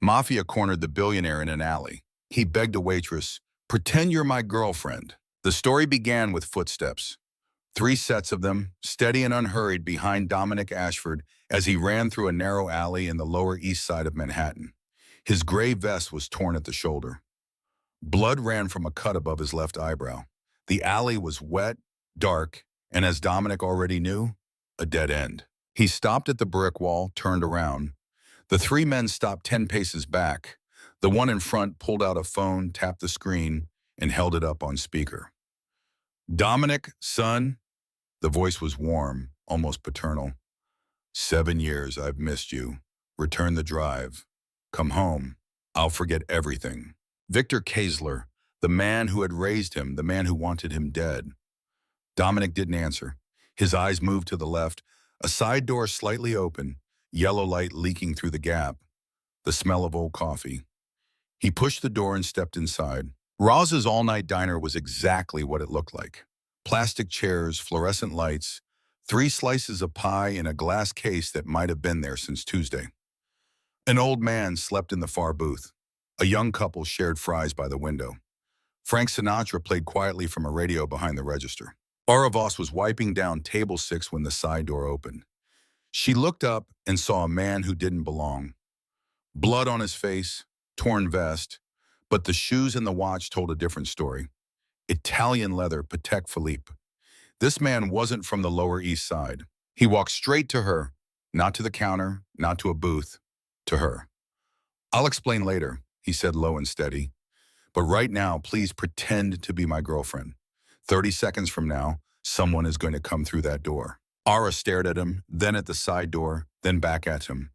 Mafia cornered the billionaire in an alley. He begged a waitress, "Pretend you're my girlfriend." The story began with footsteps. 3 sets of them, steady and unhurried behind Dominic Ashford as he ran through a narrow alley in the Lower East Side of Manhattan. His gray vest was torn at the shoulder. Blood ran from a cut above his left eyebrow. The alley was wet, dark, and as Dominic already knew, a dead end. He stopped at the brick wall, turned around. The 3 men stopped 10 paces back. The one in front pulled out a phone, tapped the screen, and held it up on speaker. "Dominic, son." The voice was warm, almost paternal. "7 years I've missed you. Return the drive. Come home. I'll forget everything." Victor Kaesler, the man who had raised him, the man who wanted him dead. Dominic didn't answer. His eyes moved to the left, a side door slightly open, yellow light leaking through the gap, the smell of old coffee. He pushed the door and stepped inside. Roz's all-night diner was exactly what it looked like. Plastic chairs, fluorescent lights, 3 slices of pie in a glass case that might have been there since Tuesday. An old man slept in the far booth. A young couple shared fries by the window. Frank Sinatra played quietly from a radio behind the register. Aura Voss was wiping down table 6 when the side door opened. She looked up and saw a man who didn't belong. Blood on his face, torn vest, but the shoes and the watch told a different story. Italian leather, Patek Philippe. This man wasn't from the Lower East Side. He walked straight to her, not to the counter, not to a booth, to her. "I'll explain later," he said low and steady. "But right now, please pretend to be my girlfriend. 30 seconds from now, someone is going to come through that door." Aura stared at him, then at the side door, then back at him.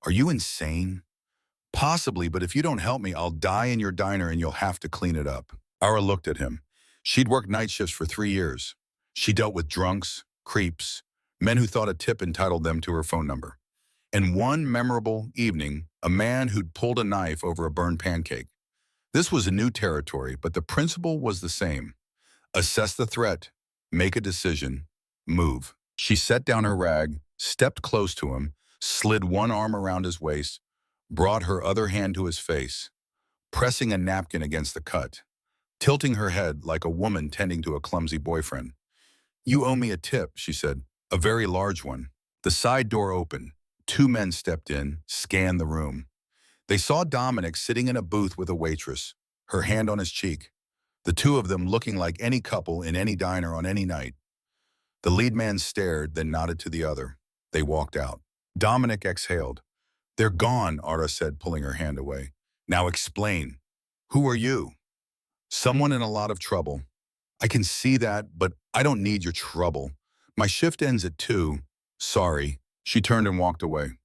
"Are you insane?" "Possibly, but if you don't help me, I'll die in your diner and you'll have to clean it up." Aura looked at him. She'd worked night shifts for 3 years. She dealt with drunks, creeps, men who thought a tip entitled them to her phone number. And one memorable evening, a man who'd pulled a knife over a burned pancake. This was a new territory, but the principle was the same. Assess the threat, make a decision, move. She set down her rag, stepped close to him, slid one arm around his waist, brought her other hand to his face, pressing a napkin against the cut, tilting her head like a woman tending to a clumsy boyfriend. "You owe me a tip," she said, "a very large one." The side door opened. 2 men stepped in, scanned the room. They saw Dominic sitting in a booth with a waitress, her hand on his cheek, the 2 of them looking like any couple in any diner on any night. The lead man stared, then nodded to the other. They walked out. Dominic exhaled. "They're gone," Aura said, pulling her hand away. "Now explain. Who are you?" "Someone in a lot of trouble." "I can see that, but I don't need your trouble. My shift ends at 2. Sorry." She turned and walked away.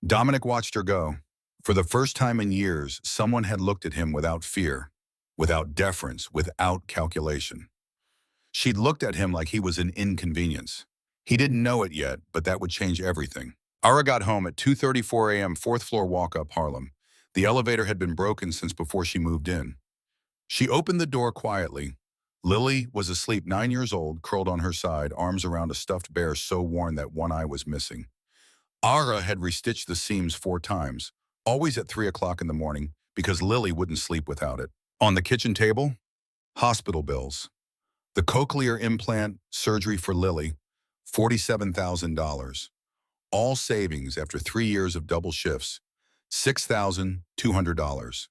Dominic watched her go. For the first time in years, someone had looked at him without fear, without deference, without calculation. She'd looked at him like he was an inconvenience. He didn't know it yet, but that would change everything. Aura got home at 2:34 a.m., 4th floor walk up Harlem. The elevator had been broken since before she moved in. She opened the door quietly. Lily was asleep, 9 years old, curled on her side, arms around a stuffed bear so worn that one eye was missing. Aura had restitched the seams 4 times, always at 3 o'clock in the morning, because Lily wouldn't sleep without it. On the kitchen table, hospital bills. The cochlear implant surgery for Lily, $47,000. All savings after 3 years of double shifts, $6,200.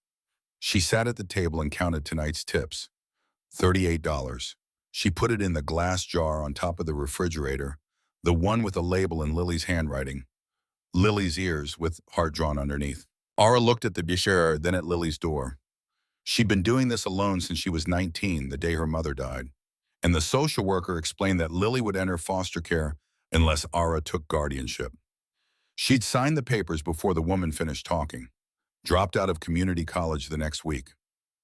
She sat at the table and counted tonight's tips. $38. She put it in the glass jar on top of the refrigerator, the one with a label in Lily's handwriting. Lily's ears with heart drawn underneath. Aura looked at the bishara, then at Lily's door. She'd been doing this alone since she was 19, the day her mother died. And the social worker explained that Lily would enter foster care unless Aura took guardianship. She'd signed the papers before the woman finished talking. Dropped out of community college the next week.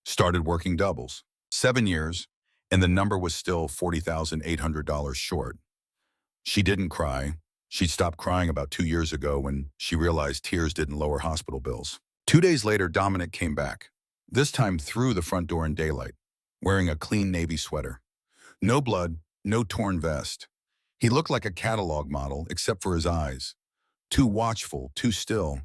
Started working doubles. 7 years, and the number was still $40,800 short. She didn't cry. She'd stopped crying about 2 years ago when she realized tears didn't lower hospital bills. 2 days later, Dominic came back, this time through the front door in daylight, wearing a clean navy sweater. No blood, no torn vest. He looked like a catalog model, except for his eyes. Too watchful, too still.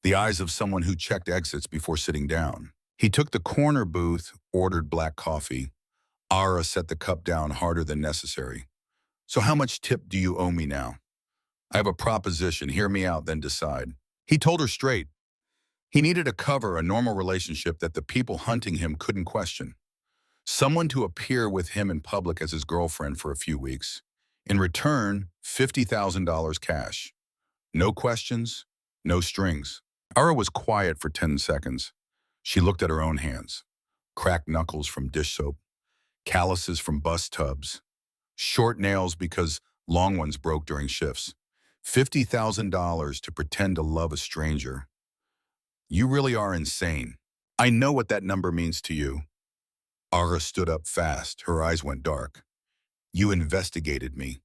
the eyes of someone who checked exits before sitting down. He took the corner booth, ordered black coffee. Ara set the cup down harder than necessary. So how much tip do you owe me now? I have a proposition. Hear me out, then decide. He told her straight. He needed to cover a normal relationship that the people hunting him couldn't question. Someone to appear with him in public as his girlfriend for a few weeks. In return, $50,000 cash. No questions, no strings. Ara was quiet for 10 seconds. She looked at her own hands. Cracked knuckles from dish soap, calluses from bus tubs, short nails because long ones broke during shifts. $50,000 to pretend to love a stranger. You really are insane. I know what that number means to you. Ara stood up fast. Her eyes went dark. You investigated me.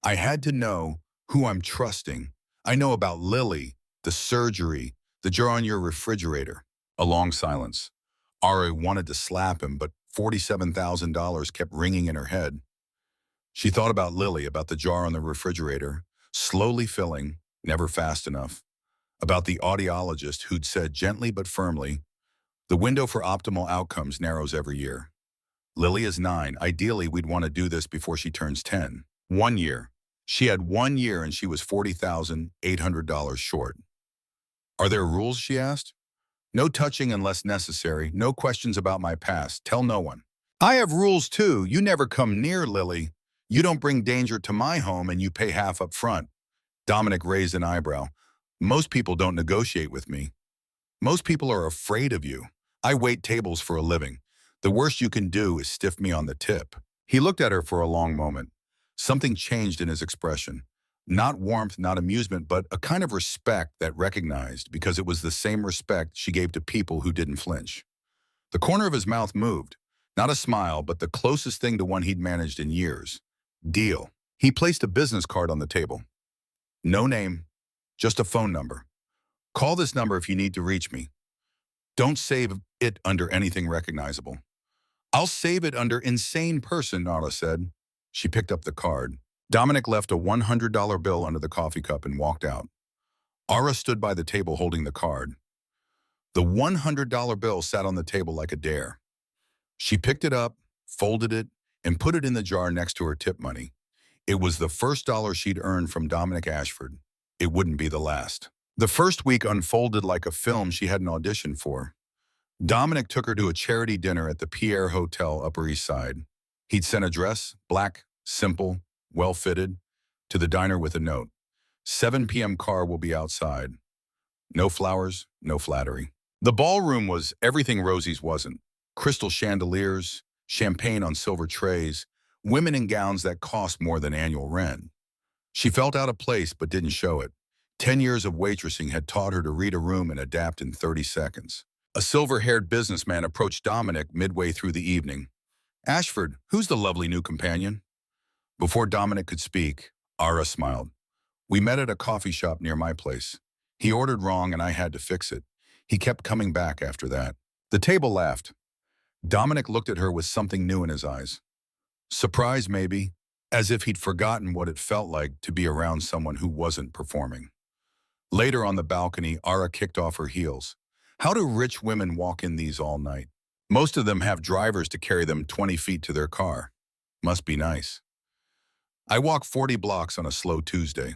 I had to know who I'm trusting. I know about Lily, the surgery, the jar on your refrigerator. A long silence. Ara wanted to slap him, but $47,000 kept ringing in her head. She thought about Lily, about the jar on the refrigerator, slowly filling, never fast enough. About the audiologist who'd said gently but firmly, the window for optimal outcomes narrows every year. Lily is 9. Ideally, we'd want to do this before she turns 10. 1 year. She had 1 year and she was $40,800 short. Are there rules, she asked? No touching unless necessary. No questions about my past. Tell no one. I have rules too. You never come near Lily. You don't bring danger to my home and you pay half up front. Dominic raised an eyebrow. Most people don't negotiate with me. Most people are afraid of you. I wait tables for a living. The worst you can do is stiff me on the tip. He looked at her for a long moment. Something changed in his expression. Not warmth, not amusement, but a kind of respect that recognized, because it was the same respect she gave to people who didn't flinch. The corner of his mouth moved. Not a smile, but the closest thing to one he'd managed in years. Deal. He placed a business card on the table. No name, just a phone number. Call this number if you need to reach me. Don't save it under anything recognizable. I'll save it under insane person, Nala said. She picked up the card. Dominic left a $100 bill under the coffee cup and walked out. Ara stood by the table holding the card. The $100 bill sat on the table like a dare. She picked it up, folded it, and put it in the jar next to her tip money. It was the first dollar she'd earned from Dominic Ashford. It wouldn't be the last. The first week unfolded like a film she hadn't auditioned for. Dominic took her to a charity dinner at the Pierre Hotel, Upper East Side. He'd sent a dress, black, simple, well-fitted, to the diner with a note. 7 p.m. car will be outside. No flowers, no flattery. The ballroom was everything Rosie's wasn't. Crystal chandeliers, champagne on silver trays, women in gowns that cost more than annual rent. She felt out of place but didn't show it. 10 years of waitressing had taught her to read a room and adapt in 30 seconds. A silver-haired businessman approached Dominic midway through the evening. Ashford, who's the lovely new companion? Before Dominic could speak, Ara smiled. We met at a coffee shop near my place. He ordered wrong and I had to fix it. He kept coming back after that. The table laughed. Dominic looked at her with something new in his eyes. Surprise, maybe, as if he'd forgotten what it felt like to be around someone who wasn't performing. Later on the balcony, Ara kicked off her heels. How do rich women walk in these all night? Most of them have drivers to carry them 20 feet to their car. Must be nice. I walk 40 blocks on a slow Tuesday.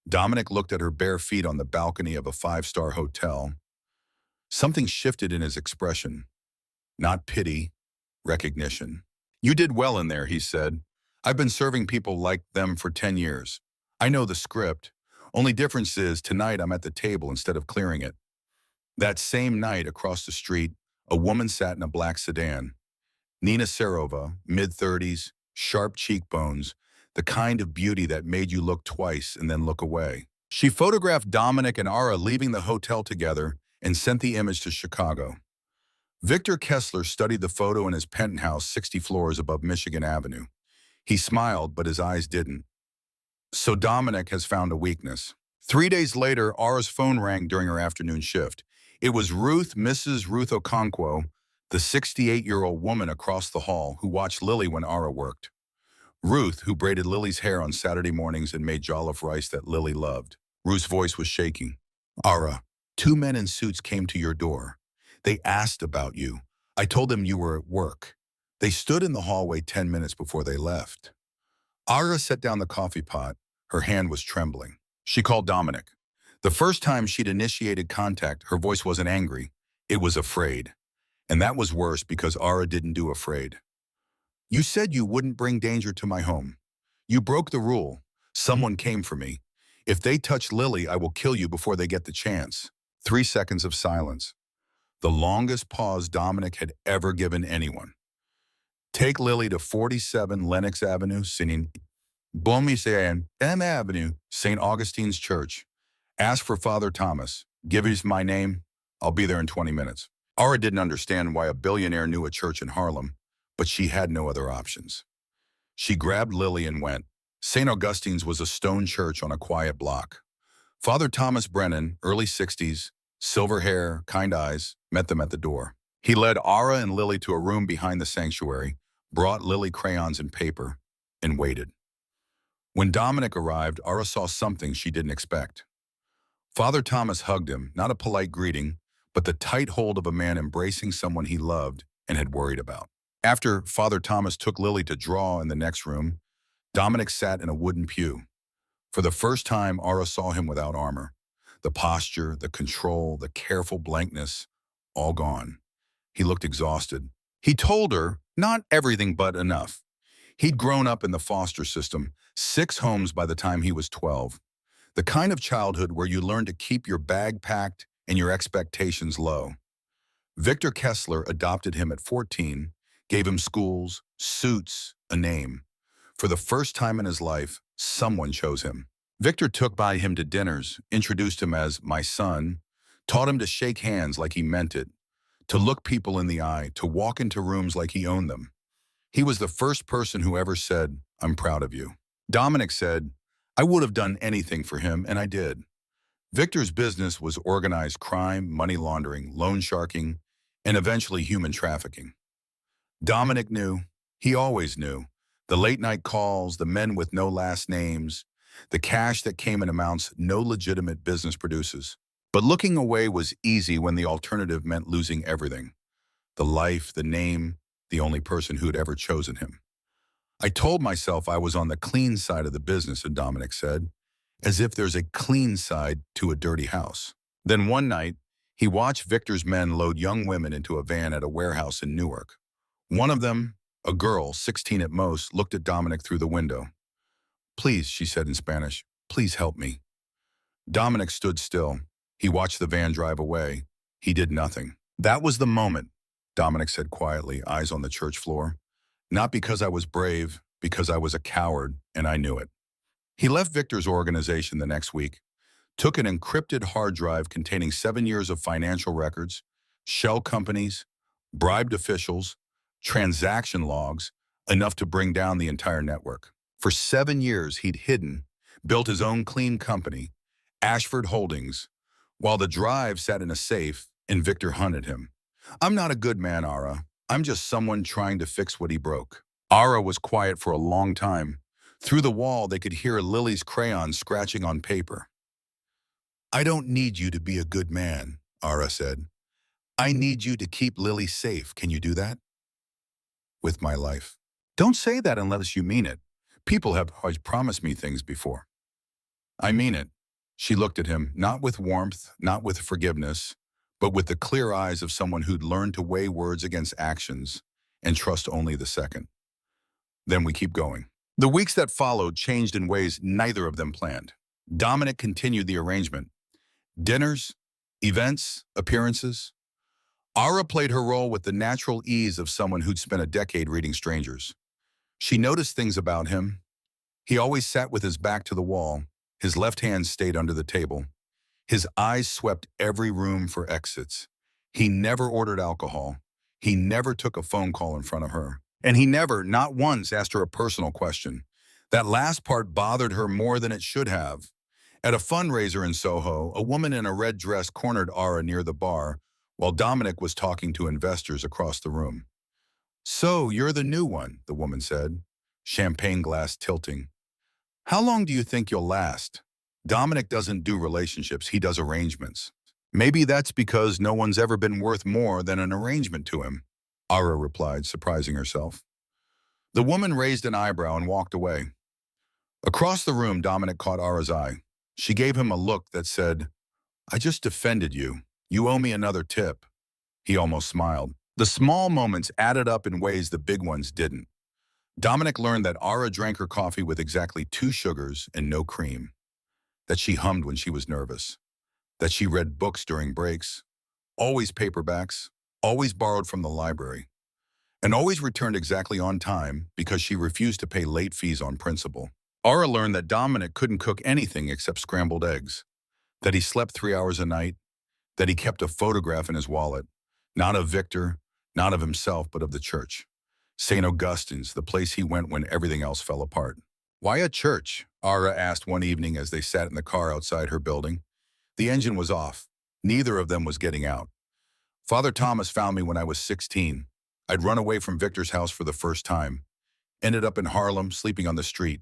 Dominic looked at her bare feet on the balcony of a 5-star hotel. Something shifted in his expression. Not pity, recognition. You did well in there, he said. I've been serving people like them for 10 years. I know the script. Only difference is tonight I'm at the table instead of clearing it. That same night across the street, a woman sat in a black sedan. Nina Serova, mid-30s, sharp cheekbones, the kind of beauty that made you look twice and then look away. She photographed Dominic and Ara leaving the hotel together and sent the image to Chicago. Victor Kessler studied the photo in his penthouse 60 floors above Michigan Avenue. He smiled, but his eyes didn't. So Dominic has found a weakness. 3 days later, Ara's phone rang during her afternoon shift. It was Mrs. Ruth Okonkwo, the 68-year-old woman across the hall who watched Lily when Ara worked. Ruth, who braided Lily's hair on Saturday mornings and made jollof rice that Lily loved. Ruth's voice was shaking. Ara, 2 men in suits came to your door. They asked about you. I told them you were at work. They stood in the hallway 10 minutes before they left. Ara set down the coffee pot. Her hand was trembling. She called Dominic. The first time she'd initiated contact, her voice wasn't angry. It was afraid. And that was worse because Ara didn't do afraid. You said you wouldn't bring danger to my home. You broke the rule. Someone came for me. If they touch Lily, I will kill you before they get the chance. 3 seconds of silence. The longest pause Dominic had ever given anyone. Take Lily to 47 Lenox Avenue, singing Beaumisean M Avenue, St. Augustine's Church. Ask for Father Thomas. Give him my name. I'll be there in 20 minutes. Ara didn't understand why a billionaire knew a church in Harlem, but she had no other options. She grabbed Lily and went. St. Augustine's was a stone church on a quiet block. Father Thomas Brennan, early 60s, silver hair, kind eyes, met them at the door. He led Ara and Lily to a room behind the sanctuary, brought Lily crayons and paper, and waited. When Dominic arrived, Ara saw something she didn't expect. Father Thomas hugged him, not a polite greeting, but the tight hold of a man embracing someone he loved and had worried about. After Father Thomas took Lily to draw in the next room, Dominic sat in a wooden pew. For the first time, Ara saw him without armor. The posture, the control, the careful blankness, all gone. He looked exhausted. He told her, not everything but enough. He'd grown up in the foster system, 6 homes by the time he was 12. The kind of childhood where you learn to keep your bag packed and your expectations low. Victor Kessler adopted him at 14, gave him schools, suits, a name. For the first time in his life, someone chose him. Victor took by him to dinners, introduced him as my son, taught him to shake hands like he meant it, to look people in the eye, to walk into rooms like he owned them. He was the first person who ever said, I'm proud of you. Dominic said, I would have done anything for him, and I did. Victor's business was organized crime, money laundering, loan sharking, and eventually human trafficking. Dominic knew, he always knew, the late-night calls, the men with no last names, the cash that came in amounts no legitimate business produces. But looking away was easy when the alternative meant losing everything. The life, the name, the only person who'd ever chosen him. I told myself I was on the clean side of the business, and Dominic said, as if there's a clean side to a dirty house. Then one night, he watched Victor's men load young women into a van at a warehouse in Newark. One of them, a girl, 16 at most, looked at Dominic through the window. Please, she said in Spanish, please help me. Dominic stood still. He watched the van drive away. He did nothing. That was the moment, Dominic said quietly, eyes on the church floor. Not because I was brave, because I was a coward, and I knew it. He left Victor's organization the next week, took an encrypted hard drive containing 7 years of financial records, shell companies, bribed officials, transaction logs, enough to bring down the entire network. For 7 years, he'd hidden, built his own clean company, Ashford Holdings, while the drive sat in a safe and Victor hunted him. I'm not a good man, Ara. I'm just someone trying to fix what he broke. Ara was quiet for a long time. Through the wall, they could hear Lily's crayons scratching on paper. I don't need you to be a good man, Ara said. I need you to keep Lily safe. Can you do that? With my life. Don't say that unless you mean it. People have always promised me things before. I mean it. She looked at him, not with warmth, not with forgiveness, but with the clear eyes of someone who'd learned to weigh words against actions and trust only the second. Then we keep going. The weeks that followed changed in ways neither of them planned. Dominic continued the arrangement. Dinners, events, appearances. Ara played her role with the natural ease of someone who'd spent a decade reading strangers. She noticed things about him. He always sat with his back to the wall. His left hand stayed under the table. His eyes swept every room for exits. He never ordered alcohol. He never took a phone call in front of her. And he never, not once, asked her a personal question. That last part bothered her more than it should have. At a fundraiser in Soho, a woman in a red dress cornered Ara near the bar, while Dominic was talking to investors across the room. So, you're the new one, the woman said, champagne glass tilting. How long do you think you'll last? Dominic doesn't do relationships, he does arrangements. Maybe that's because no one's ever been worth more than an arrangement to him, Ara replied, surprising herself. The woman raised an eyebrow and walked away. Across the room, Dominic caught Ara's eye. She gave him a look that said, I just defended you. You owe me another tip. He almost smiled. The small moments added up in ways the big ones didn't. Dominic learned that Ara drank her coffee with exactly 2 sugars and no cream, that she hummed when she was nervous, that she read books during breaks, always paperbacks, always borrowed from the library, and always returned exactly on time because she refused to pay late fees on principle. Ara learned that Dominic couldn't cook anything except scrambled eggs, that he slept 3 hours a night, that he kept a photograph in his wallet, not of Victor, not of himself, but of the church. St. Augustine's, the place he went when everything else fell apart. Why a church? Ara asked one evening as they sat in the car outside her building. The engine was off. Neither of them was getting out. Father Thomas found me when I was 16. I'd run away from Victor's house for the first time. Ended up in Harlem, sleeping on the street.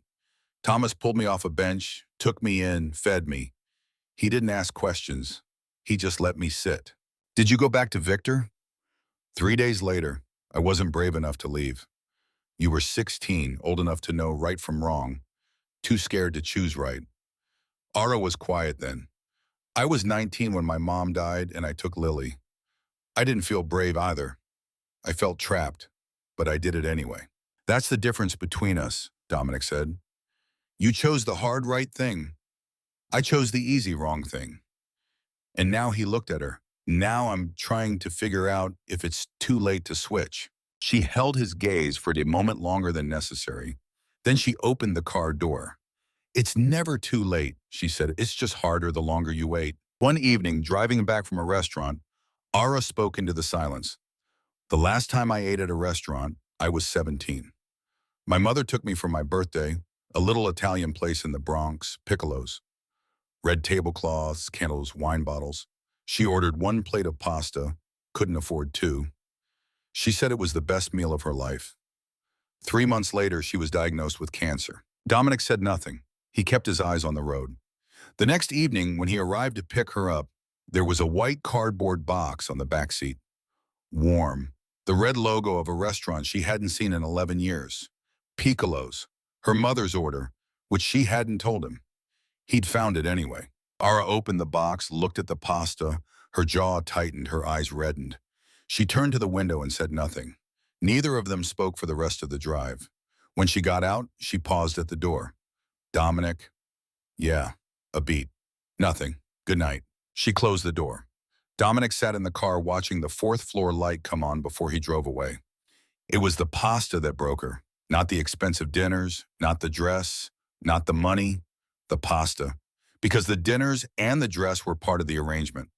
Thomas pulled me off a bench, took me in, fed me. He didn't ask questions. He just let me sit. Did you go back to Victor? 3 days later, I wasn't brave enough to leave. You were 16, old enough to know right from wrong, too scared to choose right. Ara was quiet then. I was 19 when my mom died and I took Lily. I didn't feel brave either. I felt trapped, but I did it anyway. That's the difference between us, Dominic said. You chose the hard right thing. I chose the easy wrong thing. And now he looked at her. Now I'm trying to figure out if it's too late to switch. She held his gaze for a moment longer than necessary. Then she opened the car door. It's never too late, she said. It's just harder the longer you wait. One evening, driving back from a restaurant, Ara spoke into the silence. The last time I ate at a restaurant, I was 17. My mother took me for my birthday, a little Italian place in the Bronx, Piccolo's. Red tablecloths, candles, wine bottles. She ordered 1 plate of pasta, couldn't afford 2. She said it was the best meal of her life. 3 months later, she was diagnosed with cancer. Dominic said nothing. He kept his eyes on the road. The next evening, when he arrived to pick her up, there was a white cardboard box on the back seat. Warm. The red logo of a restaurant she hadn't seen in 11 years. Piccolo's. Her mother's order, which she hadn't told him. He'd found it anyway. Ara opened the box, looked at the pasta. Her jaw tightened, her eyes reddened. She turned to the window and said nothing. Neither of them spoke for the rest of the drive. When she got out, she paused at the door. Dominic? Yeah, a beat. Nothing. Good night. She closed the door. Dominic sat in the car watching the 4th floor light come on before he drove away. It was the pasta that broke her, not the expensive dinners, not the dress, not the money, the pasta. Because the dinners and the dress were part of the arrangement.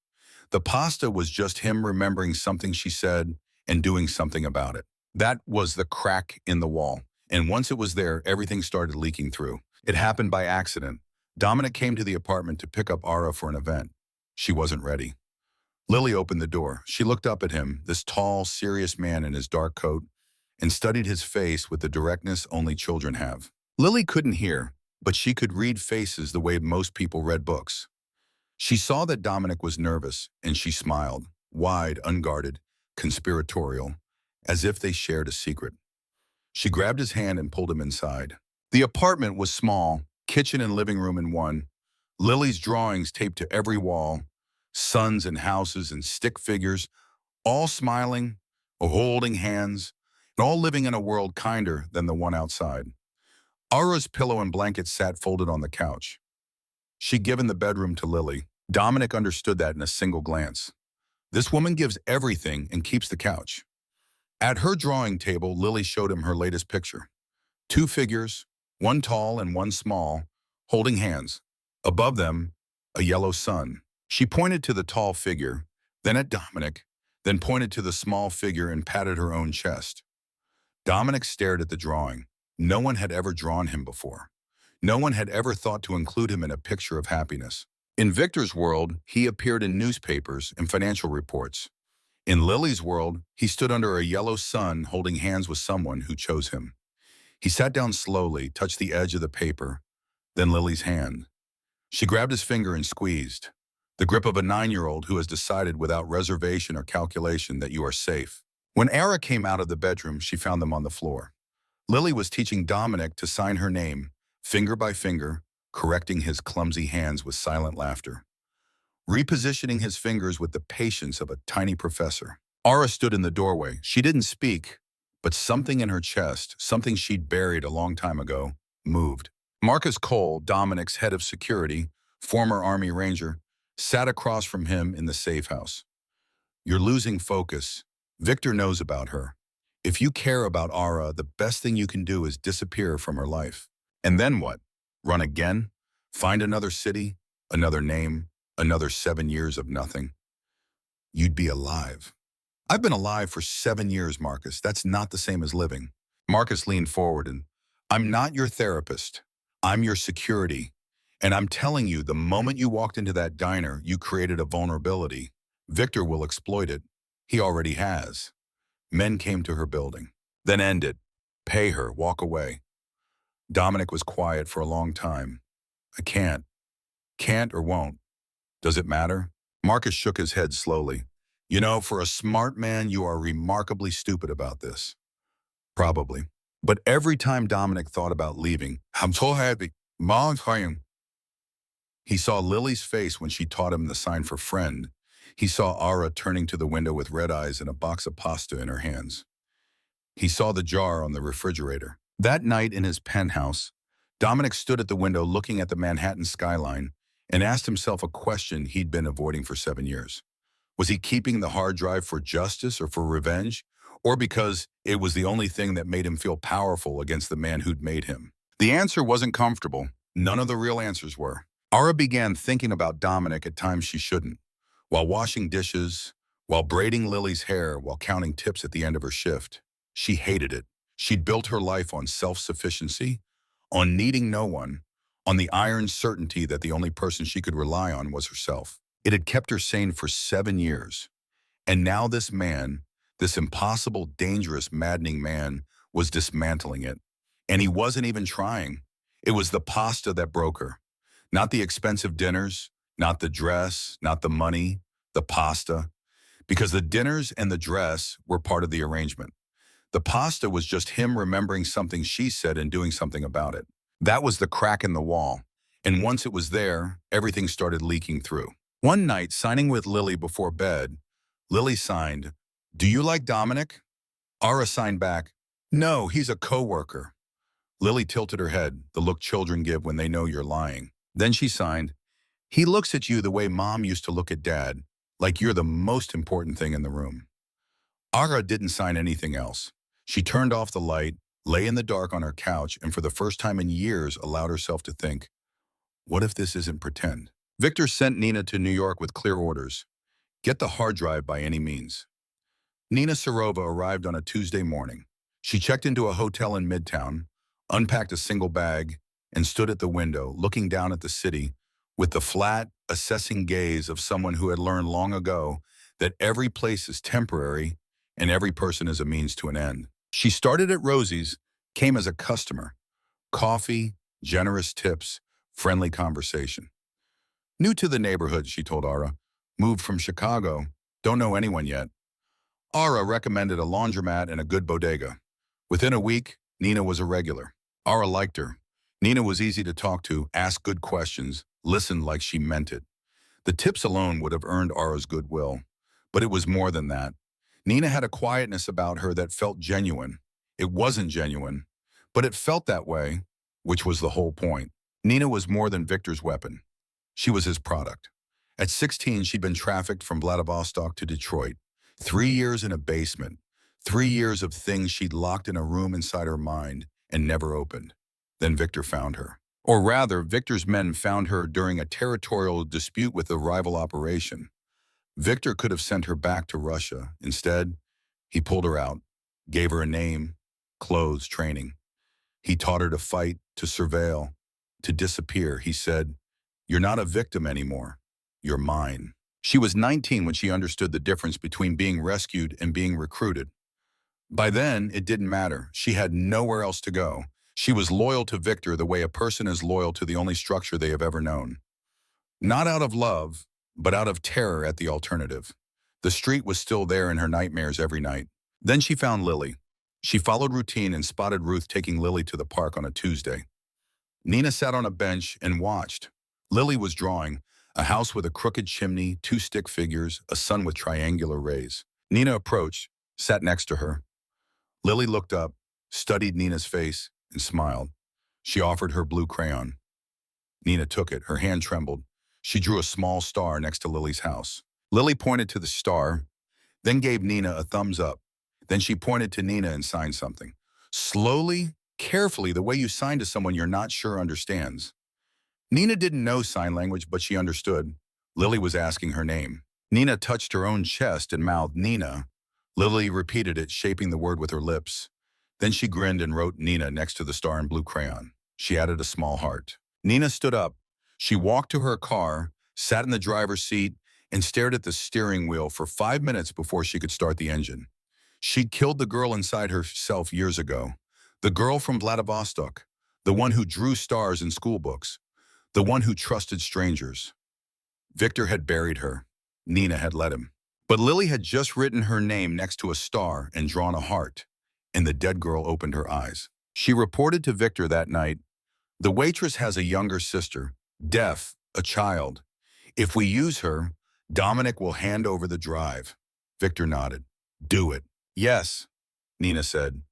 The pasta was just him remembering something she said and doing something about it. That was the crack in the wall. And once it was there, everything started leaking through. It happened by accident. Dominic came to the apartment to pick up Ara for an event. She wasn't ready. Lily opened the door. She looked up at him, this tall, serious man in his dark coat, and studied his face with the directness only children have. Lily couldn't hear, but she could read faces the way most people read books. She saw that Dominic was nervous, and she smiled, wide, unguarded, conspiratorial, as if they shared a secret. She grabbed his hand and pulled him inside. The apartment was small, kitchen and living room in one, Lily's drawings taped to every wall, suns and houses and stick figures, all smiling or holding hands, and all living in a world kinder than the one outside. Ara's pillow and blanket sat folded on the couch. She'd given the bedroom to Lily. Dominic understood that in a single glance. This woman gives everything and keeps the couch. At her drawing table, Lily showed him her latest picture. 2 figures, one tall and one small, holding hands. Above them, a yellow sun. She pointed to the tall figure, then at Dominic, then pointed to the small figure and patted her own chest. Dominic stared at the drawing. No one had ever drawn him before. No one had ever thought to include him in a picture of happiness. In Victor's world, he appeared in newspapers and financial reports. In Lily's world, he stood under a yellow sun holding hands with someone who chose him. He sat down slowly, touched the edge of the paper, then Lily's hand. She grabbed his finger and squeezed. The grip of a 9-year-old who has decided without reservation or calculation that you are safe. When Ara came out of the bedroom, she found them on the floor. Lily was teaching Dominic to sign her name, finger by finger, correcting his clumsy hands with silent laughter, repositioning his fingers with the patience of a tiny professor. Ara stood in the doorway. She didn't speak, but something in her chest, something she'd buried a long time ago, moved. Marcus Cole, Dominic's head of security, former Army Ranger, sat across from him in the safe house. You're losing focus. Victor knows about her. If you care about Ara, the best thing you can do is disappear from her life. And then what? Run again? Find another city? Another name? Another 7 years of nothing? You'd be alive. I've been alive for 7 years, Marcus. That's not the same as living. Marcus leaned forward and, I'm not your therapist. I'm your security. And I'm telling you, the moment you walked into that diner, you created a vulnerability. Victor will exploit it. He already has. Men came to her building. Then end it. Pay her. Walk away. Dominic was quiet for a long time. I can't. Can't or won't. Does it matter? Marcus shook his head slowly. You know, for a smart man, you are remarkably stupid about this. Probably. But every time Dominic thought about leaving, I'm so happy. Mom's crying. He saw Lily's face when she taught him the sign for friend. He saw Ara turning to the window with red eyes and a box of pasta in her hands. He saw the jar on the refrigerator. That night in his penthouse, Dominic stood at the window looking at the Manhattan skyline and asked himself a question he'd been avoiding for 7 years. Was he keeping the hard drive for justice or for revenge, or because it was the only thing that made him feel powerful against the man who'd made him? The answer wasn't comfortable. None of the real answers were. Ara began thinking about Dominic at times she shouldn't, while washing dishes, while braiding Lily's hair, while counting tips at the end of her shift. She hated it. She'd built her life on self-sufficiency, on needing no one, on the iron certainty that the only person she could rely on was herself. It had kept her sane for 7 years. And now this man, this impossible, dangerous, maddening man, was dismantling it. And he wasn't even trying. It was the pasta that broke her. Not the expensive dinners, not the dress, not the money, the pasta. Because the dinners and the dress were part of the arrangement. The pasta was just him remembering something she said and doing something about it. That was the crack in the wall. And once it was there, everything started leaking through. One night, signing with Lily before bed, Lily signed, "Do you like Dominic?" Ara signed back, "No, he's a coworker." Lily tilted her head, the look children give when they know you're lying. Then she signed, "He looks at you the way Mom used to look at Dad, like you're the most important thing in the room." Ara didn't sign anything else. She turned off the light, lay in the dark on her couch, and for the first time in years allowed herself to think, what if this isn't pretend? Victor sent Nina to New York with clear orders. Get the hard drive by any means. Nina Sarova arrived on a Tuesday morning. She checked into a hotel in Midtown, unpacked a single bag, and stood at the window, looking down at the city with the flat, assessing gaze of someone who had learned long ago that every place is temporary and every person is a means to an end. She started at Rosie's, came as a customer. Coffee, generous tips, friendly conversation. New to the neighborhood, she told Ara. Moved from Chicago. Don't know anyone yet. Ara recommended a laundromat and a good bodega. Within a week, Nina was a regular. Ara liked her. Nina was easy to talk to, asked good questions, listened like she meant it. The tips alone would have earned Ara's goodwill. But it was more than that. Nina had a quietness about her that felt genuine. It wasn't genuine, but it felt that way, which was the whole point. Nina was more than Victor's weapon. She was his product. At 16, she'd been trafficked from Vladivostok to Detroit. 3 years in a basement. 3 years of things she'd locked in a room inside her mind and never opened. Then Victor found her. Or rather, Victor's men found her during a territorial dispute with a rival operation. Victor could have sent her back to Russia. Instead, he pulled her out, gave her a name, clothes, training. He taught her to fight, to surveil, to disappear. He said, "You're not a victim anymore. You're mine." She was 19 when she understood the difference between being rescued and being recruited. By then, it didn't matter. She had nowhere else to go. She was loyal to Victor the way a person is loyal to the only structure they have ever known. Not out of love, but out of terror at the alternative. The street was still there in her nightmares every night. Then she found Lily. She followed routine and spotted Ruth taking Lily to the park on a Tuesday. Nina sat on a bench and watched. Lily was drawing a house with a crooked chimney, two stick figures, a sun with triangular rays. Nina approached, sat next to her. Lily looked up, studied Nina's face, and smiled. She offered her blue crayon. Nina took it. Her hand trembled. She drew a small star next to Lily's house. Lily pointed to the star, then gave Nina a thumbs up. Then she pointed to Nina and signed something. Slowly, carefully, the way you sign to someone you're not sure understands. Nina didn't know sign language, but she understood. Lily was asking her name. Nina touched her own chest and mouthed, "Nina." Lily repeated it, shaping the word with her lips. Then she grinned and wrote Nina next to the star in blue crayon. She added a small heart. Nina stood up. She walked to her car, sat in the driver's seat, and stared at the steering wheel for 5 minutes before she could start the engine. She'd killed the girl inside herself years ago. The girl from Vladivostok. The one who drew stars in school books. The one who trusted strangers. Victor had buried her. Nina had let him. But Lily had just written her name next to a star and drawn a heart, and the dead girl opened her eyes. She reported to Victor that night, "The waitress has a younger sister, deaf, a child. If we use her, Dominic will hand over the drive." Victor nodded. "Do it." "Yes," Nina said.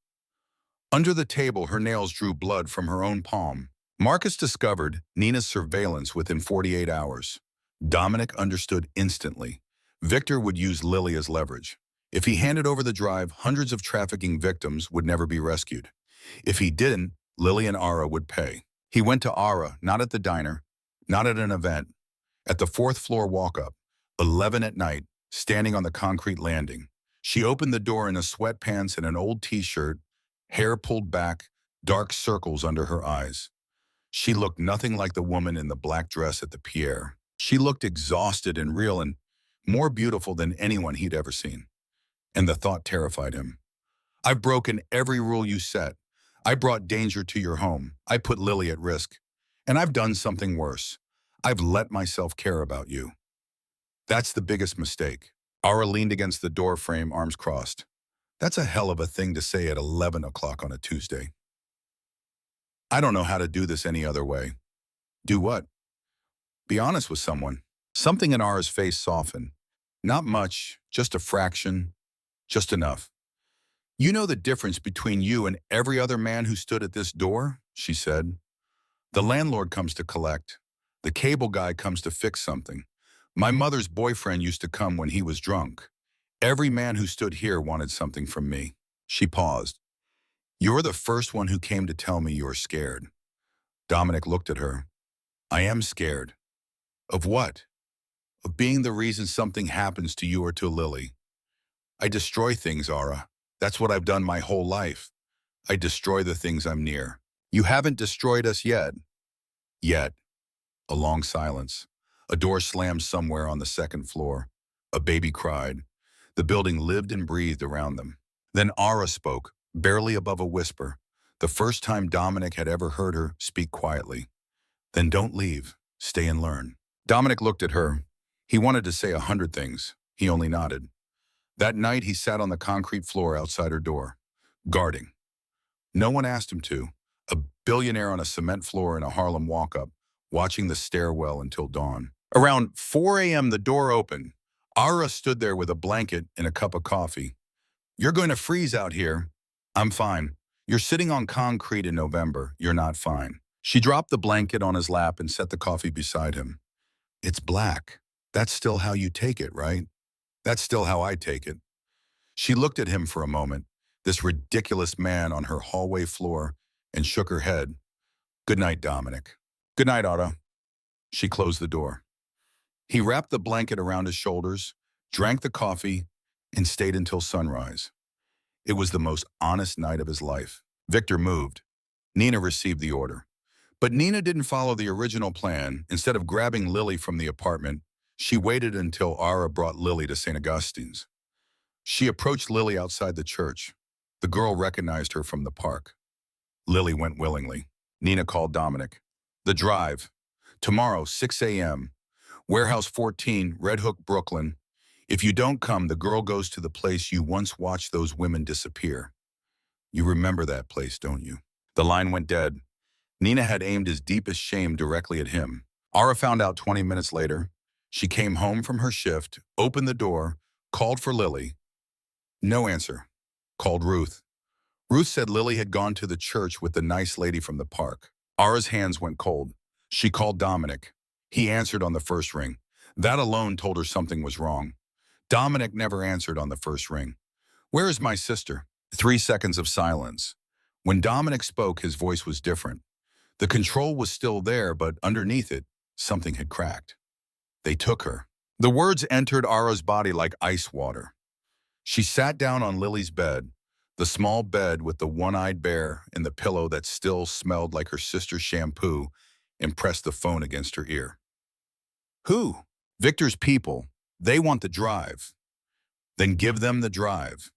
Under the table, her nails drew blood from her own palm. Marcus discovered Nina's surveillance within 48 hours. Dominic understood instantly. Victor would use Lily as leverage. If he handed over the drive, hundreds of trafficking victims would never be rescued. If he didn't, Lily and Ara would pay. He went to Ara, not at the diner, not at an event, at the fourth floor walk-up, 11 at night, standing on the concrete landing. She opened the door in a sweatpants and an old t-shirt, hair pulled back, dark circles under her eyes. She looked nothing like the woman in the black dress at the pier. She looked exhausted and real and more beautiful than anyone he'd ever seen. And the thought terrified him. "I've broken every rule you set. I brought danger to your home. I put Lily at risk. And I've done something worse. I've let myself care about you. That's the biggest mistake." Ara leaned against the door frame, arms crossed. "That's a hell of a thing to say at 11 o'clock on a Tuesday. I don't know how to do this any other way." "Do what?" "Be honest with someone." Something in Ara's face softened. "Not much, just a fraction, just enough." "You know the difference between you and every other man who stood at this door?" she said. "The landlord comes to collect. The cable guy comes to fix something. My mother's boyfriend used to come when he was drunk. Every man who stood here wanted something from me." She paused. "You're the first one who came to tell me you're scared." Dominic looked at her. "I am scared." "Of what?" "Of being the reason something happens to you or to Lily." "I destroy things, Ara. That's what I've done my whole life. I destroy the things I'm near." "You haven't destroyed us yet." "Yet." A long silence. A door slammed somewhere on the second floor. A baby cried. The building lived and breathed around them. Then Ara spoke, barely above a whisper, the first time Dominic had ever heard her speak quietly. "Then don't leave. Stay and learn." Dominic looked at her. He wanted to say 100 things. He only nodded. That night, he sat on the concrete floor outside her door, guarding. No one asked him to. A billionaire on a cement floor in a Harlem walk-up, watching the stairwell until dawn. Around 4 a.m., the door opened. Ara stood there with a blanket and a cup of coffee. "You're going to freeze out here." "I'm fine." "You're sitting on concrete in November. You're not fine." She dropped the blanket on his lap and set the coffee beside him. "It's black. That's still how you take it, right?" "That's still how I take it." She looked at him for a moment, this ridiculous man on her hallway floor, and shook her head. "Good night, Dominic." "Good night, Otto." She closed the door. He wrapped the blanket around his shoulders, drank the coffee, and stayed until sunrise. It was the most honest night of his life. Victor moved. Nina received the order. But Nina didn't follow the original plan. Instead of grabbing Lily from the apartment, she waited until Ara brought Lily to St. Augustine's. She approached Lily outside the church. The girl recognized her from the park. Lily went willingly. Nina called Dominic. "The drive. Tomorrow, 6 a.m. Warehouse 14, Red Hook, Brooklyn. If you don't come, the girl goes to the place you once watched those women disappear. You remember that place, don't you? The line went dead. Nina had aimed his deepest shame directly at him. Ara found out 20 minutes later. She came home from her shift, opened the door, called for Lily. No answer. Called Ruth. Ruth said Lily had gone to the church with the nice lady from the park. Ara's hands went cold. She called Dominic. He answered on the first ring. That alone told her something was wrong. Dominic never answered on the first ring. Where is my sister? 3 seconds of silence. When Dominic spoke, his voice was different. The control was still there, but underneath it, something had cracked. They took her. The words entered Ara's body like ice water. She sat down on Lily's bed, the small bed with the one-eyed bear and the pillow that still smelled like her sister's shampoo, and pressed the phone against her ear. Who? Victor's people. They want the drive. Then give them the drive.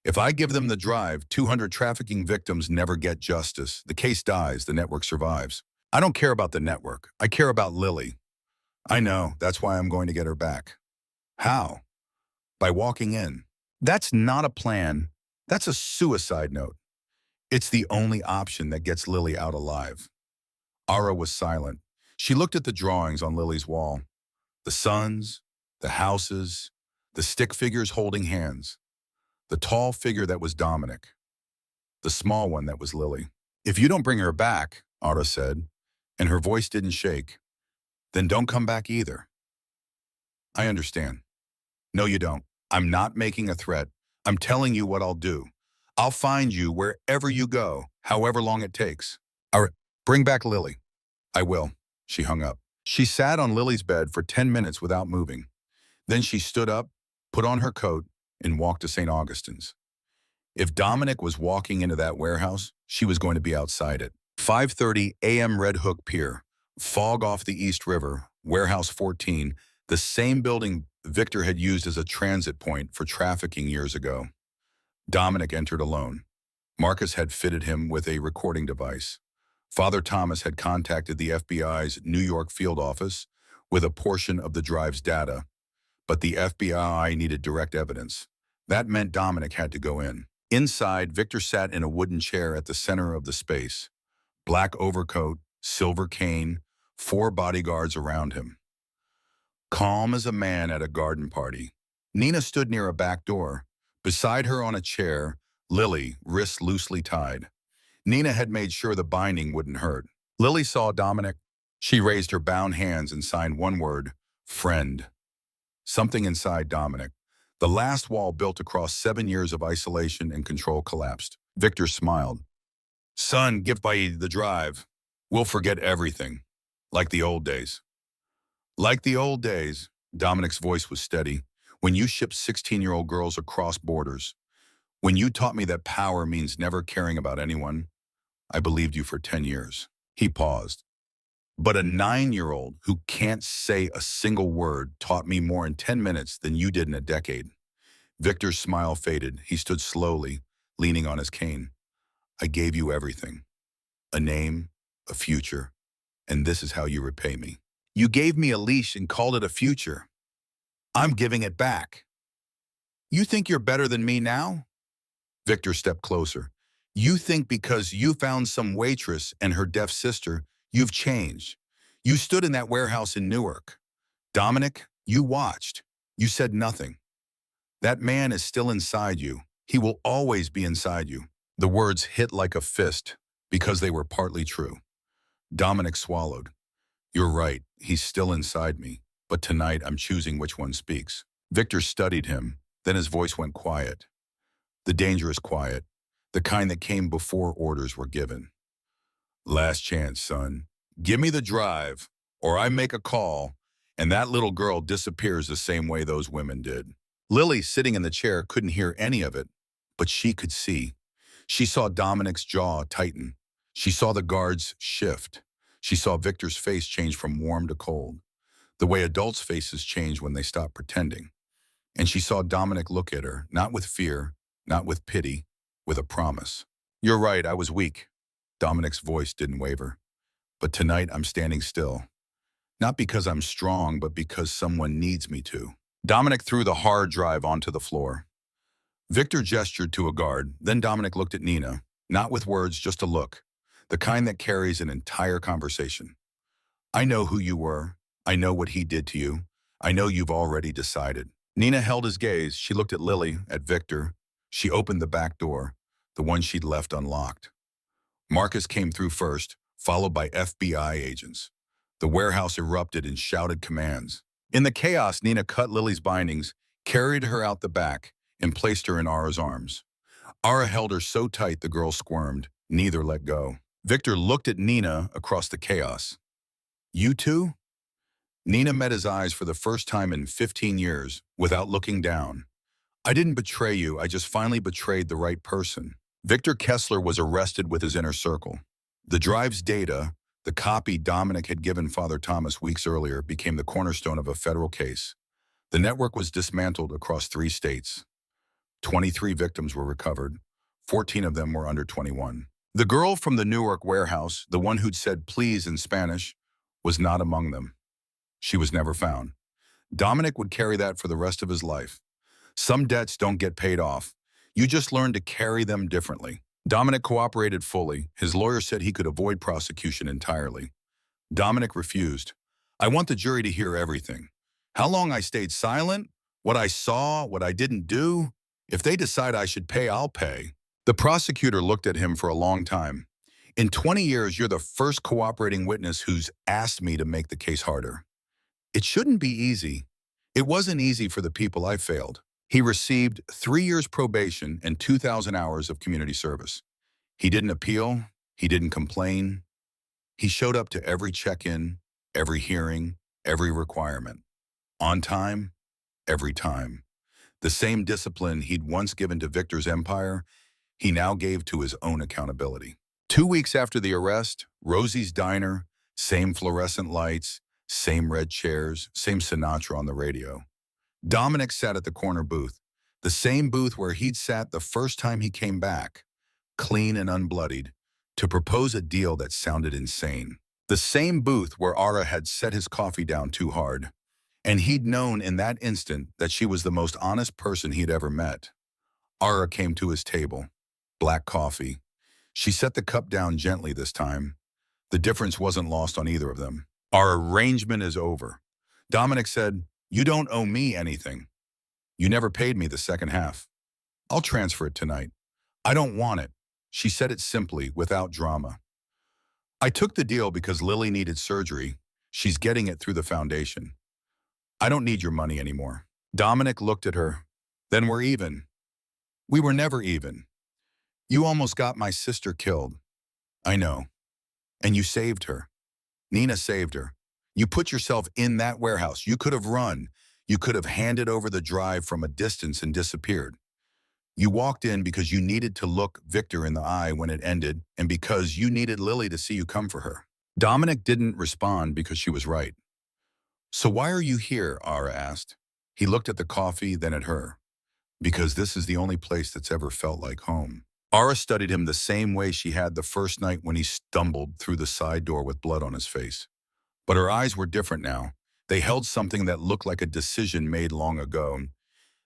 If I give them the drive, 200 trafficking victims never get justice. The case dies, the network survives. I don't care about the network. I care about Lily. I know, that's why I'm going to get her back. How? By walking in. That's not a plan. That's a suicide note. It's the only option that gets Lily out alive. Ara was silent. She looked at the drawings on Lily's wall. The suns, the houses, the stick figures holding hands. The tall figure that was Dominic. The small one that was Lily. If you don't bring her back, Ara said, and her voice didn't shake, then don't come back either. I understand. No, you don't. I'm not making a threat. I'm telling you what I'll do. I'll find you wherever you go, however long it takes. All right, bring back Lily. I will. She hung up. She sat on Lily's bed for 10 minutes without moving. Then she stood up, put on her coat, and walked to St. Augustine's. If Dominic was walking into that warehouse, she was going to be outside it. 5:30 a.m. Red Hook Pier, fog off the East River, Warehouse 14, the same building Victor had used as a transit point for trafficking years ago. Dominic entered alone. Marcus had fitted him with a recording device. Father Thomas had contacted the FBI's New York field office with a portion of the drive's data, but the FBI needed direct evidence. That meant Dominic had to go in. Inside, Victor sat in a wooden chair at the center of the space. Black overcoat, silver cane, 4 bodyguards around him. Calm as a man at a garden party. Nina stood near a back door. Beside her on a chair, Lily, wrists loosely tied. Nina had made sure the binding wouldn't hurt. Lily saw Dominic. She raised her bound hands and signed one word, friend. Something inside Dominic. The last wall built across 7 years of isolation and control collapsed. Victor smiled. Son, give by the drive. We'll forget everything. Like the old days. Like the old days, Dominic's voice was steady. When you shipped 16-year-old girls across borders. When you taught me that power means never caring about anyone. I believed you for 10 years. He paused. But a 9-year-old who can't say a single word taught me more in 10 minutes than you did in a decade. Victor's smile faded. He stood slowly, leaning on his cane. I gave you everything. A name, a future, and this is how you repay me. You gave me a leash and called it a future. I'm giving it back. You think you're better than me now? Victor stepped closer. You think because you found some waitress and her deaf sister, you've changed. You stood in that warehouse in Newark. Dominic, you watched. You said nothing. That man is still inside you. He will always be inside you. The words hit like a fist because they were partly true. Dominic swallowed. You're right, he's still inside me, but tonight I'm choosing which one speaks. Victor studied him, then his voice went quiet. The dangerous quiet, the kind that came before orders were given. Last chance, son. Give me the drive, or I make a call, and that little girl disappears the same way those women did. Lily, sitting in the chair, couldn't hear any of it, but she could see. She saw Dominic's jaw tighten. She saw the guards shift. She saw Victor's face change from warm to cold, the way adults' faces change when they stop pretending. And she saw Dominic look at her, not with fear, not with pity, with a promise. You're right, I was weak. Dominic's voice didn't waver. But tonight I'm standing still. Not because I'm strong, but because someone needs me to. Dominic threw the hard drive onto the floor. Victor gestured to a guard, then Dominic looked at Nina, not with words, just a look, the kind that carries an entire conversation. I know who you were. I know what he did to you. I know you've already decided. Nina held his gaze. She looked at Lily, at Victor. She opened the back door, the one she'd left unlocked. Marcus came through first, followed by FBI agents. The warehouse erupted in shouted commands. In the chaos, Nina cut Lily's bindings, carried her out the back, and placed her in Ara's arms. Ara held her so tight the girl squirmed. Neither let go. Victor looked at Nina across the chaos. You two? Nina met his eyes for the first time in 15 years, without looking down. I didn't betray you, I just finally betrayed the right person. Victor Kessler was arrested with his inner circle. The drive's data, the copy Dominic had given Father Thomas weeks earlier, became the cornerstone of a federal case. The network was dismantled across 3 states. 23 victims were recovered. 14 of them were under 21. The girl from the Newark warehouse, the one who'd said please in Spanish, was not among them. She was never found. Dominic would carry that for the rest of his life. Some debts don't get paid off. You just learn to carry them differently. Dominic cooperated fully. His lawyer said he could avoid prosecution entirely. Dominic refused. I want the jury to hear everything. How long I stayed silent, what I saw, what I didn't do. If they decide I should pay, I'll pay. The prosecutor looked at him for a long time. In 20 years, you're the first cooperating witness who's asked me to make the case harder. It shouldn't be easy. It wasn't easy for the people I failed. He received 3 years probation and 2,000 hours of community service. He didn't appeal. He didn't complain. He showed up to every check-in, every hearing, every requirement. On time, every time. The same discipline he'd once given to Victor's empire, he now gave to his own accountability. 2 weeks after the arrest, Rosie's Diner, same fluorescent lights, same red chairs, same Sinatra on the radio. Dominic sat at the corner booth, the same booth where he'd sat the first time he came back, clean and unbloodied, to propose a deal that sounded insane. The same booth where Ara had set his coffee down too hard, and he'd known in that instant that she was the most honest person he'd ever met. Ara came to his table, black coffee. She set the cup down gently this time. The difference wasn't lost on either of them. Our arrangement is over. Dominic said, you don't owe me anything. You never paid me the second half. I'll transfer it tonight. I don't want it. She said it simply, without drama. I took the deal because Lily needed surgery. She's getting it through the foundation. I don't need your money anymore. Dominic looked at her. Then we're even. We were never even. You almost got my sister killed. I know. And you saved her. Nina saved her. You put yourself in that warehouse. You could have run. You could have handed over the drive from a distance and disappeared. You walked in because you needed to look Victor in the eye when it ended and because you needed Lily to see you come for her. Dominic didn't respond because she was right. So why are you here? Ara asked. He looked at the coffee, then at her. Because this is the only place that's ever felt like home. Ara studied him the same way she had the first night when he stumbled through the side door with blood on his face. But her eyes were different now. They held something that looked like a decision made long ago.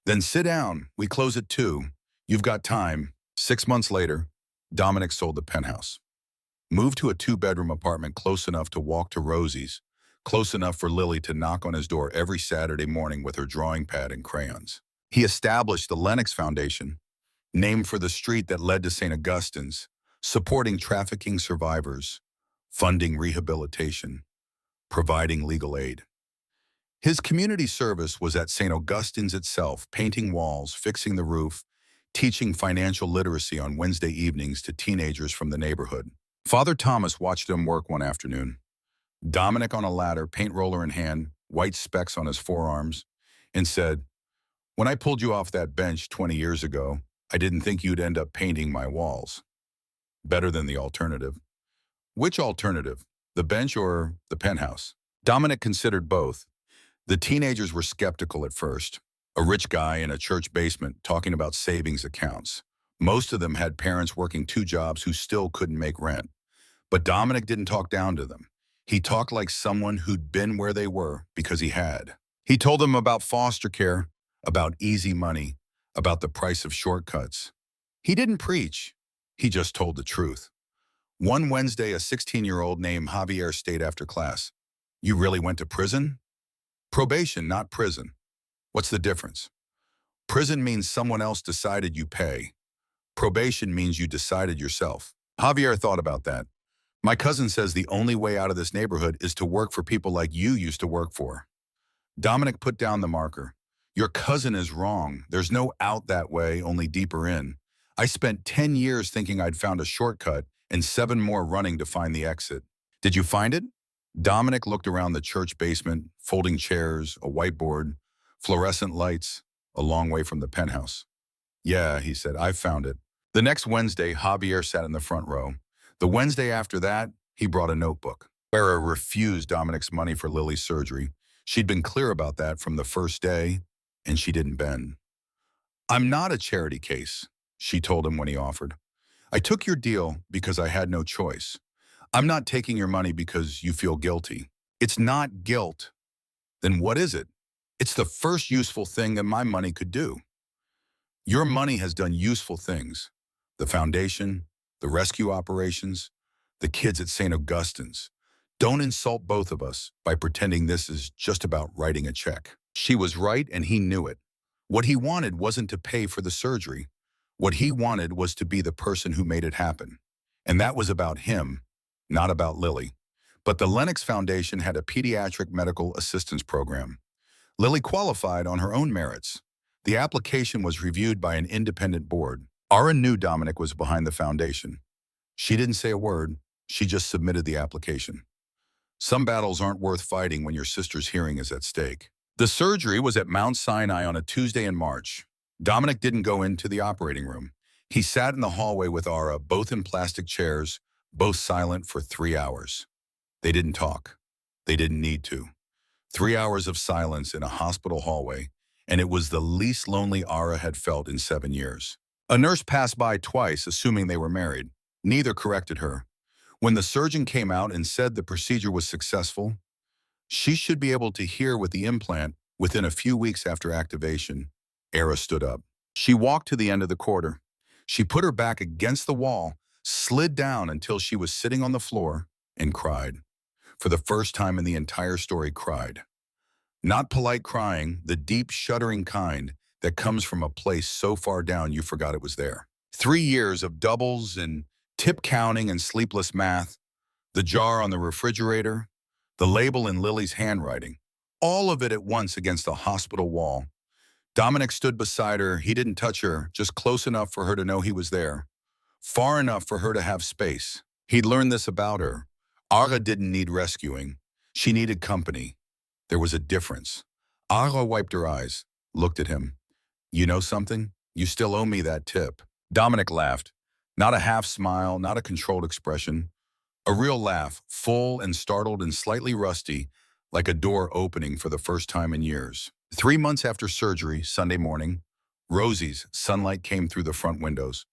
Then sit down. We close at 2. You've got time. 6 months later, Dominic sold the penthouse. Moved to a 2-bedroom apartment close enough to walk to Rosie's, close enough for Lily to knock on his door every Saturday morning with her drawing pad and crayons. He established the Lennox Foundation, named for the street that led to St. Augustine's, supporting trafficking survivors, funding rehabilitation, providing legal aid. His community service was at St. Augustine's itself, painting walls, fixing the roof, teaching financial literacy on Wednesday evenings to teenagers from the neighborhood. Father Thomas watched him work one afternoon. Dominic on a ladder, paint roller in hand, white specks on his forearms, and said, when I pulled you off that bench 20 years ago, I didn't think you'd end up painting my walls. Better than the alternative. Which alternative? The bench or the penthouse? Dominic considered both. The teenagers were skeptical at first. A rich guy in a church basement talking about savings accounts. Most of them had parents working 2 jobs who still couldn't make rent. But Dominic didn't talk down to them. He talked like someone who'd been where they were because he had. He told them about foster care, about easy money, about the price of shortcuts. He didn't preach. He just told the truth. One Wednesday, a 16-year-old named Javier stayed after class. You really went to prison? Probation, not prison. What's the difference? Prison means someone else decided you pay. Probation means you decided yourself. Javier thought about that. My cousin says the only way out of this neighborhood is to work for people like you used to work for. Dominic put down the marker. Your cousin is wrong. There's no out that way, only deeper in. I spent 10 years thinking I'd found a shortcut and 7 more running to find the exit. Did you find it? Dominic looked around the church basement, folding chairs, a whiteboard, fluorescent lights, a long way from the penthouse. Yeah, he said, I found it. The next Wednesday, Javier sat in the front row. The Wednesday after that, he brought a notebook. Clara refused Dominic's money for Lily's surgery. She'd been clear about that from the first day, and she didn't bend. I'm not a charity case, she told him when he offered. I took your deal because I had no choice. I'm not taking your money because you feel guilty. It's not guilt. Then what is it? It's the first useful thing that my money could do. Your money has done useful things. The foundation, the rescue operations, the kids at St. Augustine's. Don't insult both of us by pretending this is just about writing a check. She was right and he knew it. What he wanted wasn't to pay for the surgery. What he wanted was to be the person who made it happen. And that was about him, not about Lily. But the Lennox Foundation had a pediatric medical assistance program. Lily qualified on her own merits. The application was reviewed by an independent board. Ara knew Dominic was behind the foundation. She didn't say a word. She just submitted the application. Some battles aren't worth fighting when your sister's hearing is at stake. The surgery was at Mount Sinai on a Tuesday in March. Dominic didn't go into the operating room. He sat in the hallway with Ara, both in plastic chairs, both silent for 3 hours. They didn't talk. They didn't need to. 3 hours of silence in a hospital hallway, and it was the least lonely Ara had felt in 7 years. A nurse passed by twice, assuming they were married. Neither corrected her. When the surgeon came out and said the procedure was successful, she should be able to hear with the implant within a few weeks after activation. Ara stood up. She walked to the end of the corridor. She put her back against the wall, slid down until she was sitting on the floor, and cried. For the first time in the entire story, cried. Not polite crying, the deep, shuddering kind that comes from a place so far down you forgot it was there. 3 years of doubles and tip counting and sleepless math, the jar on the refrigerator, the label in Lily's handwriting, all of it at once against the hospital wall. Dominic stood beside her. He didn't touch her, just close enough for her to know he was there, far enough for her to have space. He'd learned this about her. Ara didn't need rescuing. She needed company. There was a difference. Ara wiped her eyes, looked at him. You know something? You still owe me that tip. Dominic laughed. Not a half smile, not a controlled expression. A real laugh, full and startled and slightly rusty, like a door opening for the first time in years. 3 months after surgery, Sunday morning, Rosie's sunlight came through the front windows,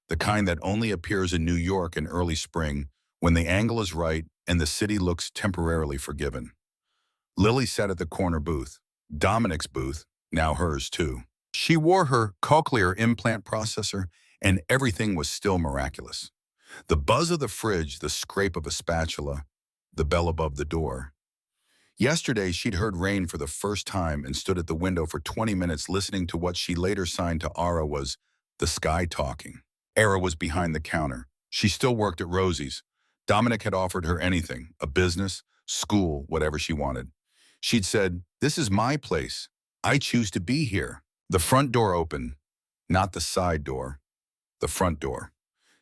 the kind that only appears in New York in early spring when the angle is right and the city looks temporarily forgiven. Lily sat at the corner booth, Dominic's booth, now hers too. She wore her cochlear implant processor, and everything was still miraculous. The buzz of the fridge, the scrape of a spatula, the bell above the door. Yesterday, she'd heard rain for the first time and stood at the window for 20 minutes listening to what she later signed to Ara was the sky talking. Ara was behind the counter. She still worked at Rosie's. Dominic had offered her anything, a business, school, whatever she wanted. She'd said, "This is my place. I choose to be here." The front door opened, not the side door, the front door.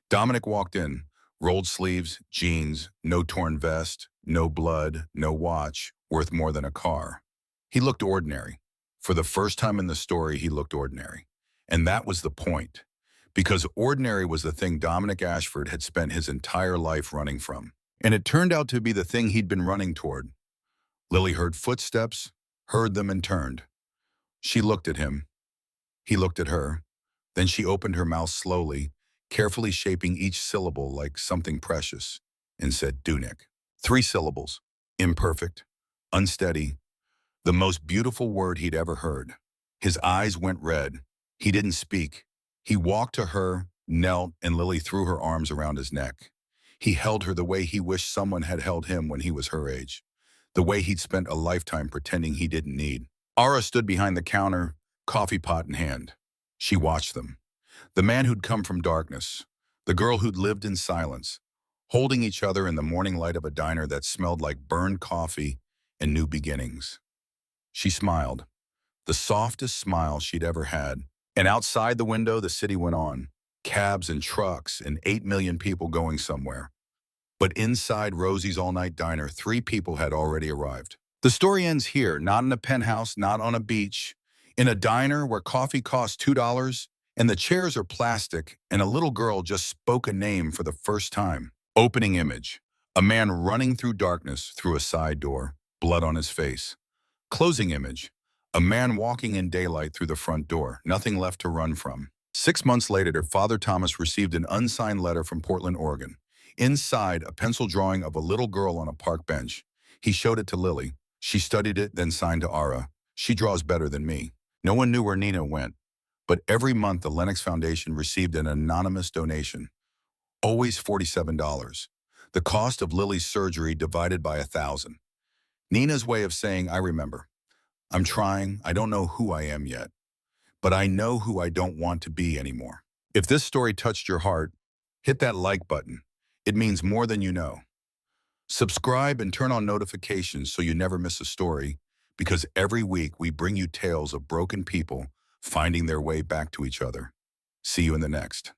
Dominic walked in, rolled sleeves, jeans, no torn vest, no blood, no watch, worth more than a car. He looked ordinary. For the first time in the story, he looked ordinary. And that was the point, because ordinary was the thing Dominic Ashford had spent his entire life running from. And it turned out to be the thing he'd been running toward. Lily heard footsteps, heard them and turned. She looked at him. He looked at her. Then she opened her mouth slowly, carefully shaping each syllable like something precious, and said, Dunik. 3 syllables. Imperfect, unsteady, the most beautiful word he'd ever heard. His eyes went red. He didn't speak. He walked to her, knelt, and Lily threw her arms around his neck. He held her the way he wished someone had held him when he was her age, the way he'd spent a lifetime pretending he didn't need. Ara stood behind the counter, coffee pot in hand. She watched them. The man who'd come from darkness, the girl who'd lived in silence, holding each other in the morning light of a diner that smelled like burned coffee and new beginnings. She smiled, the softest smile she'd ever had. And outside the window, the city went on. Cabs and trucks and 8 million people going somewhere. But inside Rosie's all-night diner, 3 people had already arrived. The story ends here, not in a penthouse, not on a beach, in a diner where coffee costs $2 and the chairs are plastic and a little girl just spoke a name for the first time. Opening image, a man running through darkness through a side door, blood on his face. Closing image, a man walking in daylight through the front door, nothing left to run from. 6 months later, Father Thomas received an unsigned letter from Portland, Oregon. Inside, a pencil drawing of a little girl on a park bench. He showed it to Lily. She studied it, then signed to Ara. She draws better than me. No one knew where Nina went, but every month the Lennox Foundation received an anonymous donation, always $47. The cost of Lily's surgery divided by 1,000. Nina's way of saying, I remember. I'm trying, I don't know who I am yet, but I know who I don't want to be anymore. If this story touched your heart, hit that like button. It means more than you know. Subscribe and turn on notifications so you never miss a story, because every week we bring you tales of broken people finding their way back to each other. See you in the next.